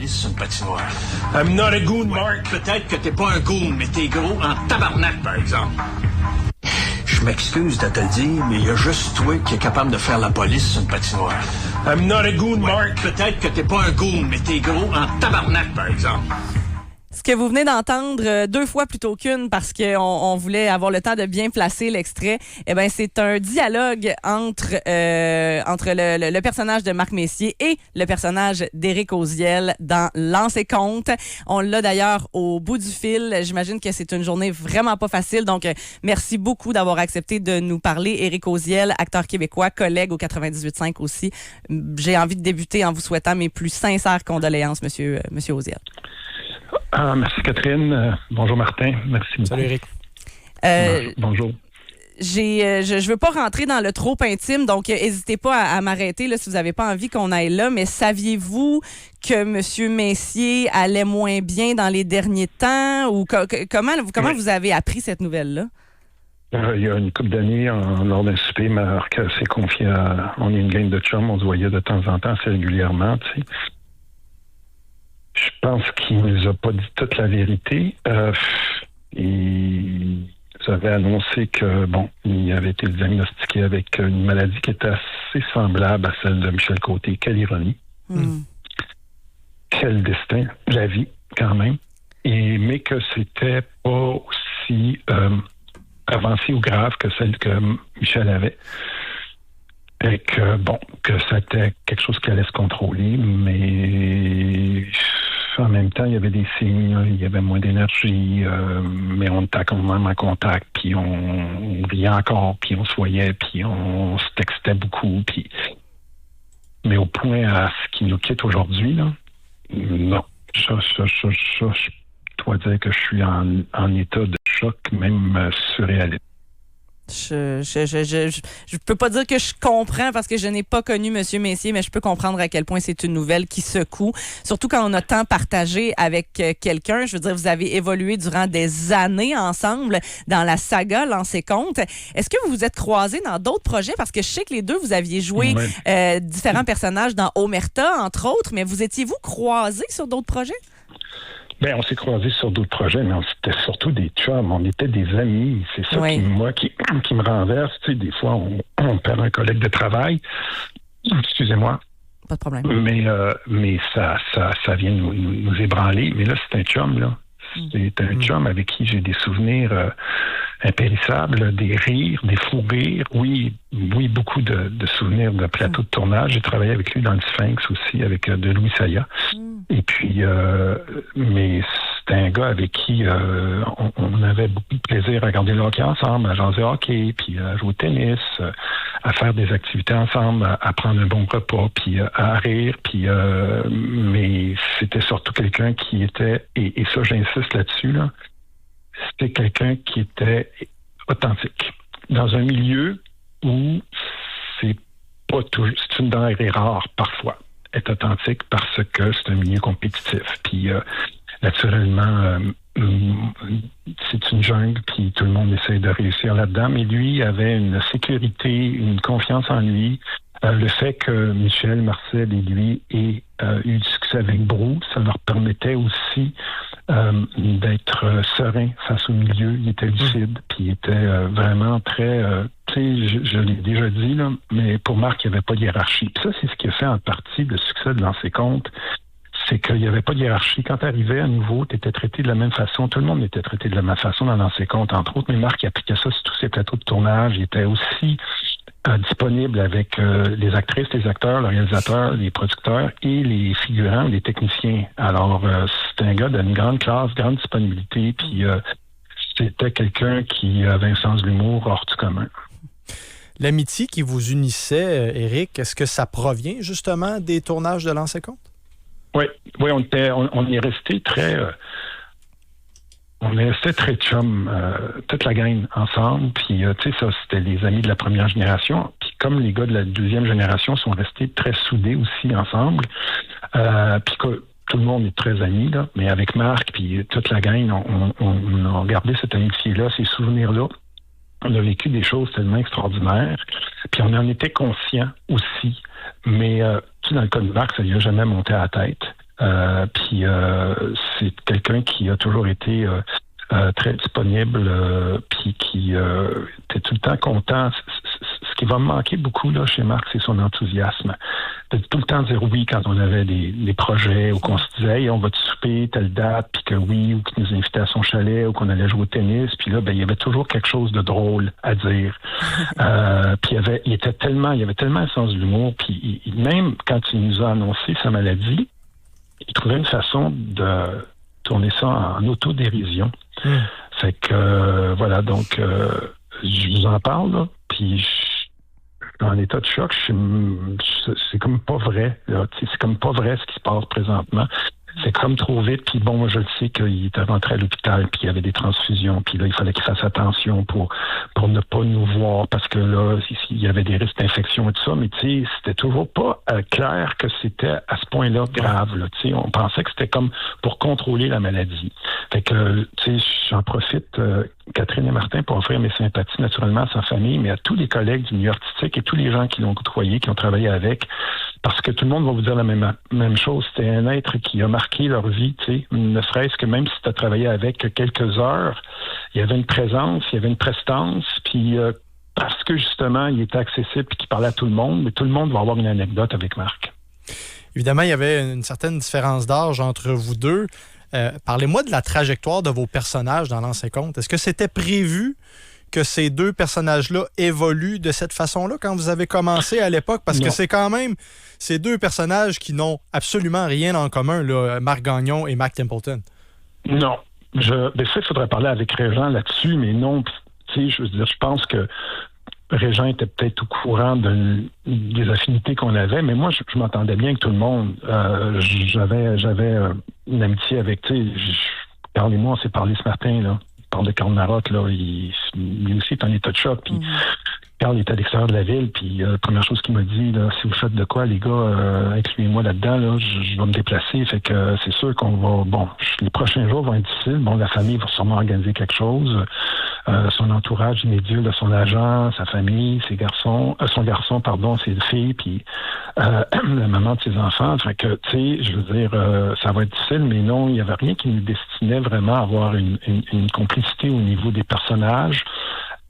police sur une patinoire. I'm not a goon, Mark. Peut-être que t'es pas un goon, mais t'es gros en tabarnak, par exemple. Je m'excuse de te le dire, mais il y a juste toi qui est capable de faire la police sur une patinoire. I'm not a goon, Mark. Peut-être que t'es pas un goon, mais t'es gros en tabarnak, par exemple. Ce que vous venez d'entendre 2 fois plutôt qu'une parce qu'on voulait avoir le temps de bien placer l'extrait, eh ben c'est un dialogue entre le personnage de Marc Messier et le personnage d'Éric Oziel dans Lance et compte. On l'a d'ailleurs au bout du fil. J'imagine que c'est une journée vraiment pas facile. Donc, merci beaucoup d'avoir accepté de nous parler. Éric Oziel, acteur québécois, collègue au 98.5 aussi. J'ai envie de débuter en vous souhaitant mes plus sincères condoléances, monsieur Oziel. Merci Catherine. Bonjour Martin. Merci beaucoup. Salut Eric. Bonjour. Je veux pas rentrer dans le trop intime, donc n'hésitez pas à m'arrêter là, si vous n'avez pas envie qu'on aille là, mais saviez-vous que M. Messier allait moins bien dans les derniers temps? Ou comment vous avez appris cette nouvelle-là? Il y a une couple d'années, lors d'un souper, Marc s'est confié on est une gang de chums, on se voyait de temps en temps assez régulièrement, tu sais. Je pense qu'il ne nous a pas dit toute la vérité. Il nous avait annoncé que, il avait été diagnostiqué avec une maladie qui était assez semblable à celle de Michel Côté. Quelle ironie. Quel destin. La vie, quand même. Mais que c'était pas aussi avancé ou grave que celle que Michel avait. Et que, que c'était quelque chose qui allait se contrôler, mais en même temps, il y avait des signes, il y avait moins d'énergie, mais on était quand même en contact, puis on riait encore, puis on se voyait, puis on se textait beaucoup, puis... Mais au point à ce qui nous quitte aujourd'hui, là, non. Je dois dire que je suis en état de choc, même surréaliste. Je peux pas dire que je comprends parce que je n'ai pas connu M. Messier, mais je peux comprendre à quel point c'est une nouvelle qui secoue. Surtout quand on a tant partagé avec quelqu'un. Je veux dire, vous avez évolué durant des années ensemble dans la saga Lance et compte. Est-ce que vous vous êtes croisés dans d'autres projets? Parce que je sais que les deux, vous aviez joué différents personnages dans Omerta, entre autres, mais vous étiez-vous croisés sur d'autres projets? On s'est croisés sur d'autres projets, mais c'était surtout des chums. On était des amis. C'est ça qui me renverse. Tu sais, des fois, on perd un collègue de travail. Excusez-moi. Pas de problème. Mais ça vient nous ébranler. Mais là, c'est un chum, là. C'est un chum avec qui j'ai des souvenirs impérissables, des rires, des fous rires. Oui, beaucoup de souvenirs de plateau de tournage. J'ai travaillé avec lui dans le Sphinx aussi, avec de Louis Saya. Et puis, mais c'était un gars avec qui on avait beaucoup de plaisir à regarder le hockey ensemble, à jaser hockey, puis à jouer au tennis, à faire des activités ensemble, à prendre un bon repas, puis à rire. Puis, mais c'était surtout quelqu'un qui était, et ça j'insiste là-dessus, là, c'était quelqu'un qui était authentique. Dans un milieu où c'est pas toujours, c'est une denrée rare parfois, être authentique parce que c'est un milieu compétitif. Puis naturellement, c'est une jungle, puis tout le monde essaie de réussir là-dedans, mais lui avait une sécurité, une confiance en lui. Le fait que Michel, Marcel et lui aient eu du succès avec Brou, ça leur permettait aussi d'être serein face au milieu. Il était lucide, puis il était vraiment très... tu sais, je l'ai déjà dit, là, mais pour Marc, il n'y avait pas de hiérarchie. Puis ça, c'est ce qui a fait en partie le succès de Lance et compte. C'est qu'il n'y avait pas de hiérarchie. Quand tu arrivais à nouveau, tu étais traité de la même façon. Tout le monde était traité de la même façon dans Lance et compte, entre autres. Mais Marc, il appliquait ça sur tous ses plateaux de tournage. Il était aussi disponible avec les actrices, les acteurs, le réalisateur, les producteurs et les figurants, les techniciens. Alors, c'était un gars d'une grande classe, grande disponibilité, puis c'était quelqu'un qui avait un sens de l'humour hors du commun. L'amitié qui vous unissait, Éric, est-ce que ça provient justement des tournages de Lance et compte? Oui, on est resté très... on est resté très chum, toute la gang ensemble. Puis, tu sais, ça, c'était les amis de la première génération. Puis, comme les gars de la deuxième génération sont restés très soudés aussi ensemble. Puis, tout le monde est très amis, là. Mais avec Marc, puis toute la gang, on a gardé cette amitié-là, ces souvenirs-là. On a vécu des choses tellement extraordinaires. Puis, on en était conscients aussi. Mais, tu sais, dans le cas de Marc, ça lui a jamais monté à la tête. Puis c'est quelqu'un qui a toujours été très disponible, puis qui était tout le temps content. Ce qui va me manquer beaucoup là chez Marc, c'est son enthousiasme. De tout le temps dire oui quand on avait des projets, ou qu'on se disait hey, on va te souper telle date, puis que oui, ou qu'il nous invitait à son chalet, ou qu'on allait jouer au tennis. Puis là, il y avait toujours quelque chose de drôle à dire. Puis il avait tellement un sens de l'humour. Puis même quand il nous a annoncé sa maladie, il trouvait une façon de tourner ça en autodérision. Fait que voilà, donc je vous en parle là, puis je suis en état de choc. C'est comme pas vrai là, c'est comme pas vrai ce qui se passe présentement. C'est comme trop vite, puis bon, je le sais qu'il était rentré à l'hôpital, puis il y avait des transfusions, puis là, il fallait qu'il fasse attention pour ne pas nous voir, parce que là, il y avait des risques d'infection et tout ça, mais tu sais, c'était toujours pas clair que c'était à ce point-là grave, là, tu sais, on pensait que c'était comme pour contrôler la maladie. Fait que, tu sais, j'en profite, Catherine et Martin, pour offrir mes sympathies naturellement à sa famille, mais à tous les collègues du milieu artistique et tous les gens qui l'ont côtoyé, qui ont travaillé avec, parce que tout le monde va vous dire la même chose. C'était un être qui a marqué leur vie, tu sais, ne serait-ce que même si tu as travaillé avec quelques heures, il y avait une présence, il y avait une prestance, puis parce que justement, il était accessible et qu'il parlait à tout le monde, mais tout le monde va avoir une anecdote avec Marc. Évidemment, il y avait une certaine différence d'âge entre vous deux. Parlez-moi de la trajectoire de vos personnages dans l'ancien conte. Est-ce que c'était prévu que ces deux personnages-là évoluent de cette façon-là quand vous avez commencé à l'époque? Parce que c'est quand même ces deux personnages qui n'ont absolument rien en commun, là, Marc Gagnon et Mac Templeton. Non. Ça, il faudrait parler avec Régent là-dessus, mais non. Tu sais, je veux dire, je pense que Régent était peut-être au courant des affinités qu'on avait, mais moi, je m'entendais bien avec tout le monde. J'avais une amitié avec, tu sais, Carl et moi, on s'est parlé ce matin, là. Parle de Carl Marotte, là, lui aussi est en état de choc, puis Carl est à l'extérieur de la ville, puis la première chose qu'il m'a dit, là, si vous faites de quoi, les gars, incluez-moi là-dedans, là, je vais me déplacer, fait que c'est sûr qu'on va, les prochains jours vont être difficiles, la famille va sûrement organiser quelque chose, son entourage immédiat, là, son agent, sa famille, son garçon, ses filles, puis la maman de ses enfants, fait que, tu sais, je veux dire, ça va être difficile, mais non, il n'y avait rien qui nous destinait vraiment à avoir une complicité au niveau des personnages.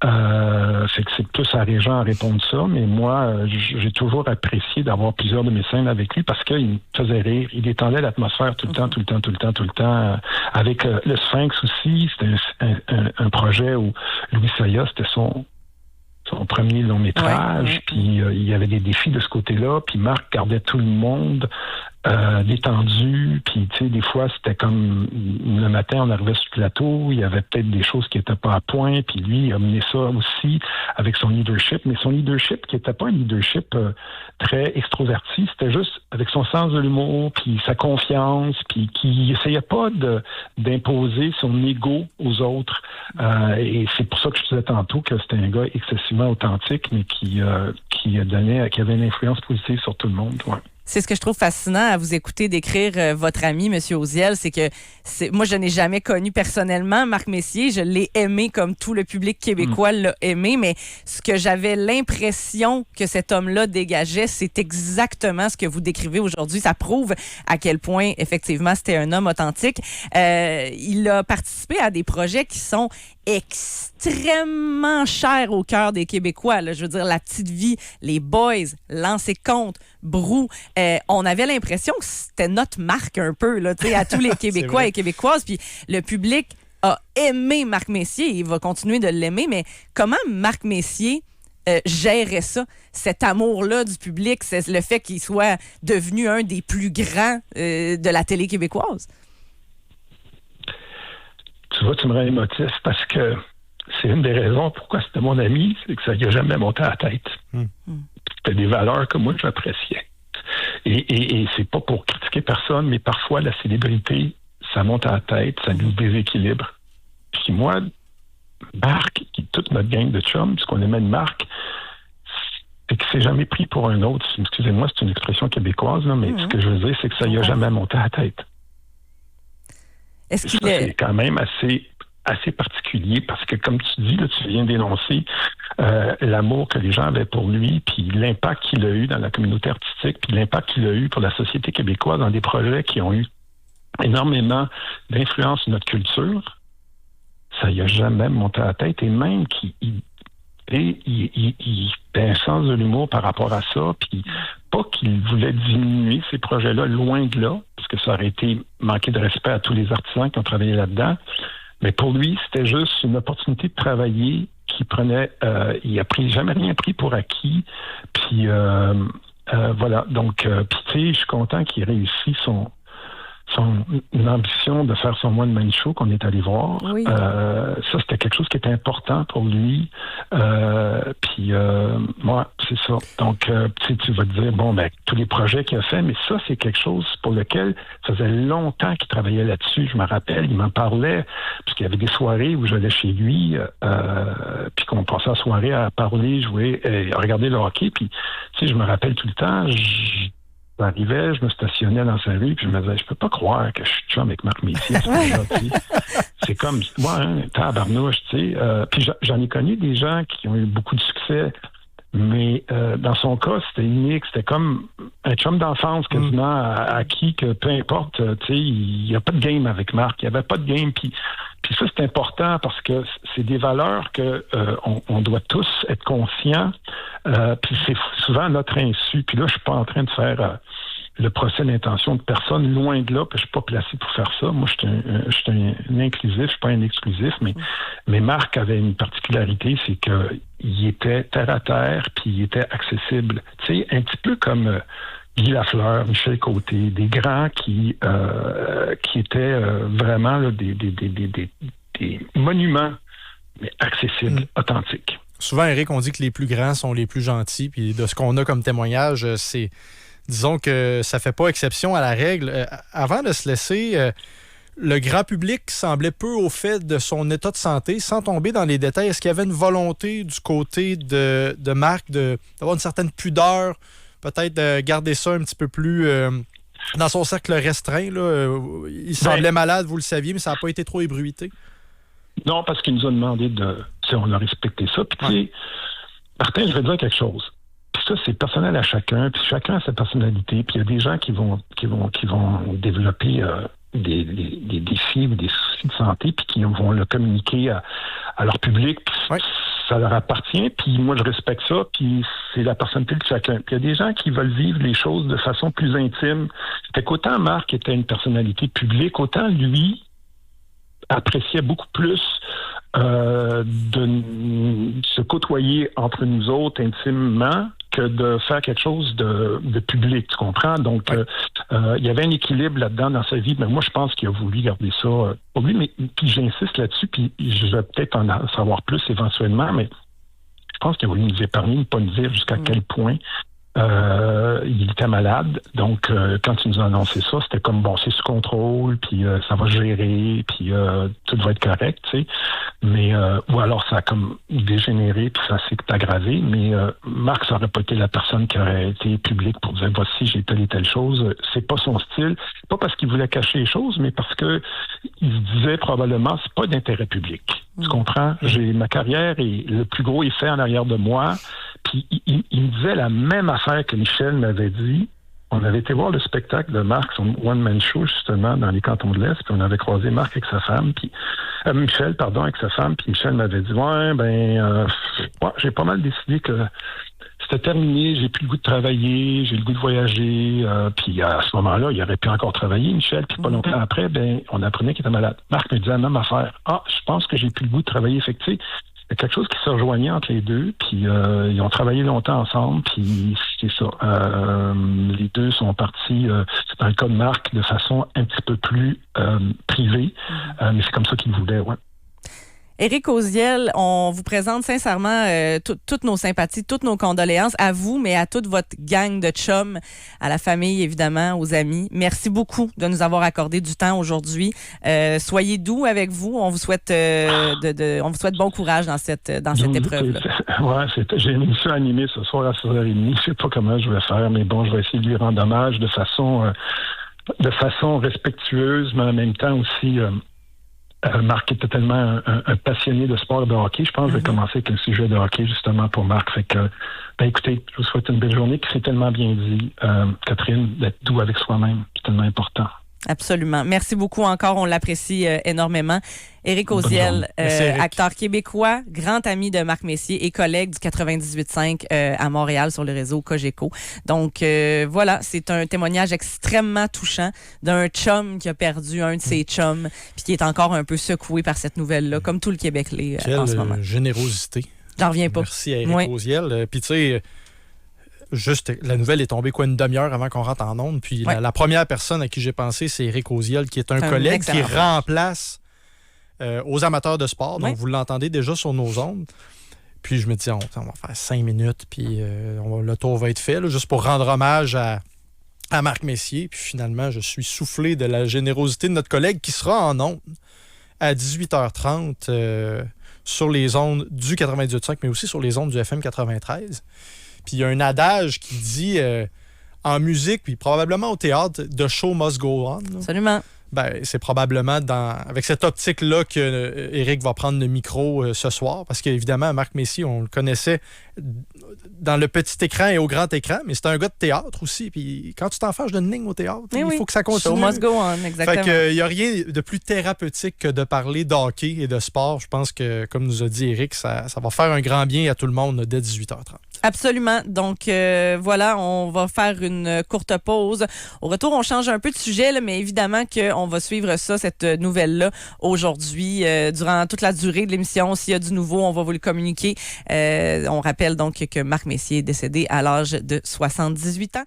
Fait que c'est plus à Régent à répondre ça, mais moi, j'ai toujours apprécié d'avoir plusieurs de mes scènes avec lui parce qu'il me faisait rire. Il détendait l'atmosphère tout le temps. Avec le Sphinx aussi, c'était un projet où Louis Saya, c'était son premier long métrage, puis il y avait des défis de ce côté-là, puis Marc gardait tout le monde détendu, puis tu sais, des fois, c'était comme le matin, on arrivait sur le plateau, il y avait peut-être des choses qui n'étaient pas à point, puis lui, il a mené ça aussi avec son leadership, mais son leadership qui n'était pas un leadership très extroverti, c'était juste avec son sens de l'humour, puis sa confiance, puis qui essayait pas d'imposer son ego aux autres, et c'est pour ça que je disais tantôt que c'était un gars excessivement authentique, mais qui avait une influence positive sur tout le monde, ouais. C'est ce que je trouve fascinant à vous écouter décrire votre ami, M. Oziel, c'est que moi, je n'ai jamais connu personnellement Marc Messier. Je l'ai aimé comme tout le public québécois l'a aimé, mais ce que j'avais l'impression que cet homme-là dégageait, c'est exactement ce que vous décrivez aujourd'hui. Ça prouve à quel point, effectivement, c'était un homme authentique. Il a participé à des projets qui sont extrêmement chers au cœur des Québécois. Là. Je veux dire, La Petite Vie, Les Boys, Lancer Compte, Brou. On avait l'impression que c'était notre marque un peu, là, à tous les Québécois et Québécoises. Puis le public a aimé Marc Messier. Il va continuer de l'aimer. Mais comment Marc Messier gérait ça, cet amour-là du public, c'est le fait qu'il soit devenu un des plus grands de la télé québécoise? Tu vois, tu me rends émotif parce que c'est une des raisons pourquoi c'était mon ami, c'est que ça lui a jamais monté à la tête. C'était des valeurs que moi j'appréciais. Et c'est pas pour critiquer personne, mais parfois la célébrité, ça monte à la tête, ça nous déséquilibre. Puis moi, Marc, qui est toute notre gang de chums, ce qu'on aimait de Marc, c'est qu'il s'est jamais pris pour un autre. Excusez-moi, c'est une expression québécoise, là, mais ce que je veux dire, c'est que ça lui a jamais monté à la tête. Est-ce c'est quand même assez assez particulier parce que, comme tu dis, là, tu viens d'énoncer l'amour que les gens avaient pour lui, puis l'impact qu'il a eu dans la communauté artistique, puis l'impact qu'il a eu pour la société québécoise dans des projets qui ont eu énormément d'influence sur notre culture. Ça y a jamais monté à la tête, et même qu'il a un sens de l'humour par rapport à ça, puis pas qu'il voulait diminuer ces projets-là, loin de là, parce que ça aurait été manquer de respect à tous les artisans qui ont travaillé là-dedans. Mais pour lui, c'était juste une opportunité de travailler qui prenait... il a jamais rien pris pour acquis. Puis voilà. Donc, puis tu sais, je suis content qu'il ait réussi son ambition de faire son one-man show qu'on est allé voir. Oui. Ça, c'était quelque chose qui était important pour lui. Puis, moi, c'est ça. Donc, tu vas te dire, bon, ben, tous les projets qu'il a fait, mais ça, c'est quelque chose pour lequel ça faisait longtemps qu'il travaillait là-dessus. Je me rappelle, il m'en parlait, parce qu'il y avait des soirées où j'allais chez lui, puis qu'on passait la soirée à parler, jouer, à regarder le hockey. Puis, tu sais, je me rappelle tout le temps, j'arrivais, je me stationnais dans sa rue, puis je me disais, je peux pas croire que je suis chum avec Marc Messier. C'est comme, moi, tabarnouche, tu sais. Puis j'en ai connu des gens qui ont eu beaucoup de succès, mais dans son cas, c'était unique. C'était comme un chum d'enfance quasiment à qui, que peu importe, tu sais, il n'y a pas de game avec Marc. Il n'y avait pas de game. Puis ça, c'est important parce que c'est des valeurs que on doit tous être conscients. Puis c'est souvent à notre insu. Puis là, je suis pas en train de faire le procès d'intention de personne, loin de là, puis je suis pas placé pour faire ça. Moi, je suis un inclusif, je suis pas un exclusif, mais Marc avait une particularité, c'est que il était terre à terre, puis il était accessible. Tu sais, un petit peu comme Guy Lafleur, Michel Côté, des grands qui étaient vraiment là, des monuments, mais accessibles, authentiques. Souvent, Éric, on dit que les plus grands sont les plus gentils, puis de ce qu'on a comme témoignage, c'est... Disons que ça fait pas exception à la règle. Avant de se laisser, le grand public semblait peu au fait de son état de santé, sans tomber dans les détails. Est-ce qu'il y avait une volonté du côté de Marc d'avoir une certaine pudeur, peut-être de garder ça un petit peu plus dans son cercle restreint, là? Il semblait malade, vous le saviez, mais ça n'a pas été trop ébruité. Non, parce qu'il nous a demandé on a respecté ça. Puis tu sais, Martin, je vais dire quelque chose. Puis ça, c'est personnel à chacun, puis chacun a sa personnalité, puis il y a des gens qui vont développer des défis ou des soucis de santé, puis qui vont le communiquer à leur public, puis ça leur appartient, puis moi je respecte ça, puis c'est la personnalité de chacun. Puis il y a des gens qui veulent vivre les choses de façon plus intime. Fait qu'autant Marc était une personnalité publique, autant lui appréciait beaucoup plus de se côtoyer entre nous autres intimement que de faire quelque chose de public, tu comprends? Donc, il y avait un équilibre là-dedans dans sa vie, mais moi, je pense qu'il a voulu garder ça pour lui, mais puis j'insiste là-dessus, puis je vais peut-être en savoir plus éventuellement, mais je pense qu'il a voulu nous épargner, ne pas nous dire jusqu'à quel point il était malade. Donc, quand il nous a annoncé ça, c'était comme, bon, c'est sous contrôle, puis ça va gérer, puis tout va être correct, tu sais. Mais, ou alors ça a comme dégénéré, puis ça s'est aggravé. Mais Marc, ça n'aurait pas été la personne qui aurait été publique pour dire, voici, j'ai telle et telle chose. C'est pas son style. Pas parce qu'il voulait cacher les choses, mais parce que il se disait probablement, c'est pas d'intérêt public. Tu comprends? J'ai ma carrière et le plus gros est fait en arrière de moi. Puis il me disait la même affaire que Michel m'avait dit. On avait été voir le spectacle de Marc, son one-man show, justement, dans les cantons de l'Est, puis on avait croisé Marc avec sa femme, puis Michel, pardon, avec sa femme, puis Michel m'avait dit, j'ai pas mal décidé que c'était terminé, j'ai plus le goût de travailler, j'ai le goût de voyager, puis à ce moment-là, il aurait pu encore travailler, Michel, puis pas longtemps après, on apprenait qu'il était malade. Marc me disait la même affaire. Je pense que j'ai plus le goût de travailler, fait que tu sais, il y a quelque chose qui se rejoignait entre les deux, puis ils ont travaillé longtemps ensemble, puis c'est ça. Les deux sont partis, dans le cas de Marc, de façon un petit peu plus privée, mais c'est comme ça qu'ils voulaient, ouais. Éric Auziel, on vous présente sincèrement toutes nos sympathies, toutes nos condoléances à vous, mais à toute votre gang de chums, à la famille évidemment, aux amis. Merci beaucoup de nous avoir accordé du temps aujourd'hui. Soyez doux avec vous. On vous souhaite on vous souhaite bon courage dans cette épreuve-là. Ouais, j'ai une émission animée ce soir à 6h30. Je sais pas comment je vais faire, mais bon, je vais essayer de lui rendre hommage de façon respectueuse, mais en même temps aussi Marc était tellement un passionné de sport de hockey. Je pense que je vais commencer avec un sujet de hockey justement pour Marc. Fait que, écoutez, je vous souhaite une belle journée. Puis c'est tellement bien dit, Catherine, d'être doux avec soi-même. C'est tellement important. Absolument. Merci beaucoup encore. On l'apprécie énormément. Éric Auziel, acteur québécois, grand ami de Marc Messier et collègue du 98.5 à Montréal sur le réseau Cogeco. Donc voilà, c'est un témoignage extrêmement touchant d'un chum qui a perdu un de ses chums puis qui est encore un peu secoué par cette nouvelle-là, comme tout le Québec l'est en ce moment. Quelle générosité. J'en reviens pas. Merci à Éric Auziel. Puis tu sais, juste, la nouvelle est tombée une demi-heure avant qu'on rentre en ondes. Puis la première personne à qui j'ai pensé, c'est Éric Auziel, qui est un collègue qui remplace aux amateurs de sport. Donc, vous l'entendez déjà sur nos ondes. Puis je me dis, on va faire 5 minutes, puis le tour va être fait, là, juste pour rendre hommage à Marc Messier. Puis finalement, je suis soufflé de la générosité de notre collègue qui sera en ondes à 18h30 sur les ondes du 98.5, mais aussi sur les ondes du FM 93. Puis il y a un adage qui dit en musique, puis probablement au théâtre, « The show must go on ». Absolument. Ben, c'est probablement avec cette optique-là que Éric va prendre le micro ce soir, parce qu'évidemment, Marc Messier, on le connaissait dans le petit écran et au grand écran, mais c'est un gars de théâtre aussi. Puis quand tu t'en fâches d'une ligne au théâtre, il faut que ça continue. Show must go on, exactement. Fait qu'il n'y a rien de plus thérapeutique que de parler d'hockey et de sport. Je pense que, comme nous a dit Éric, ça va faire un grand bien à tout le monde dès 18h30. Absolument. Donc, voilà, on va faire une courte pause. Au retour, on change un peu de sujet, là, mais évidemment qu'on va suivre ça, cette nouvelle-là, aujourd'hui, durant toute la durée de l'émission. S'il y a du nouveau, on va vous le communiquer. On rappelle donc que Marc Messier est décédé à l'âge de 78 ans.